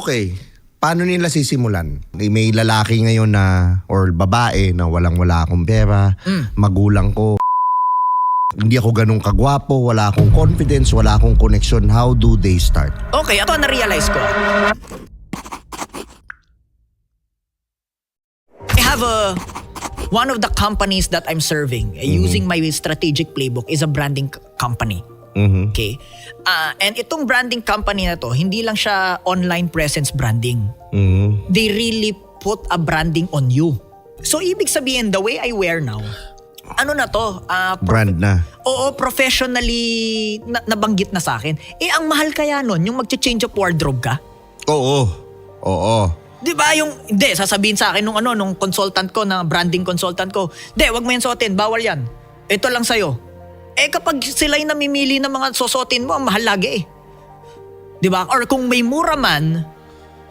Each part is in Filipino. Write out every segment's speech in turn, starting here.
Okay, paano nila sisimulan? May lalaki ngayon na, or babae na walang-wala akong pera, magulang ko, hindi ako ganun kagwapo, wala akong confidence, wala akong connection. How do they start? Okay, ito na-realize ko. I have one of the companies that I'm serving, using my strategic playbook, is a branding company. Okay? And itong branding company na to, hindi lang siya online presence branding. They really put a branding on you. So, ibig sabihin, the way I wear now, ano na to? Brand na. Oo, professionally nabanggit na sa akin. Ang mahal kaya nun, yung mag-change of wardrobe ka? Oo. Di ba hindi, sasabihin sa akin nung consultant ko, na branding consultant ko, wag mo yan suotin, bawal yan. Ito lang sa'yo. Kapag sila'y namimili ng mga susuotin mo, ang mahal lagi Di ba? Or kung may mura man,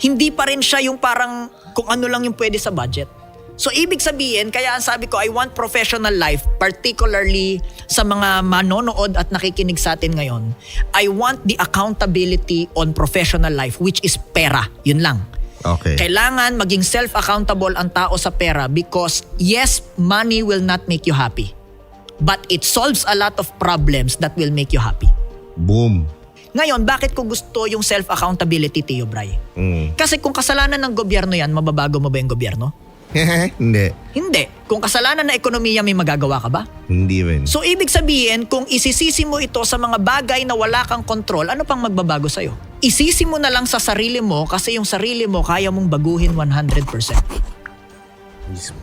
hindi pa rin siya yung parang kung ano lang yung pwede sa budget. So, ibig sabihin, kaya ang sabi ko, I want professional life, particularly sa mga manonood at nakikinig sa atin ngayon. I want the accountability on professional life, which is pera. Yun lang. Okay. Kailangan maging self-accountable ang tao sa pera because, yes, money will not make you happy. But it solves a lot of problems that will make you happy. Boom. Ngayon, bakit ko gusto yung self-accountability, Tio Bray? Kasi kung kasalanan ng gobyerno yan, mababago mo ba yung gobyerno? Hindi. Hindi. Kung kasalanan ng ekonomiya, may magagawa ka ba? Hindi rin. So, ibig sabihin, kung isisisi mo ito sa mga bagay na wala kang kontrol, ano pang magbabago sa'yo? Isisi mo na lang sa sarili mo kasi yung sarili mo kaya mong baguhin 100%. Mismo.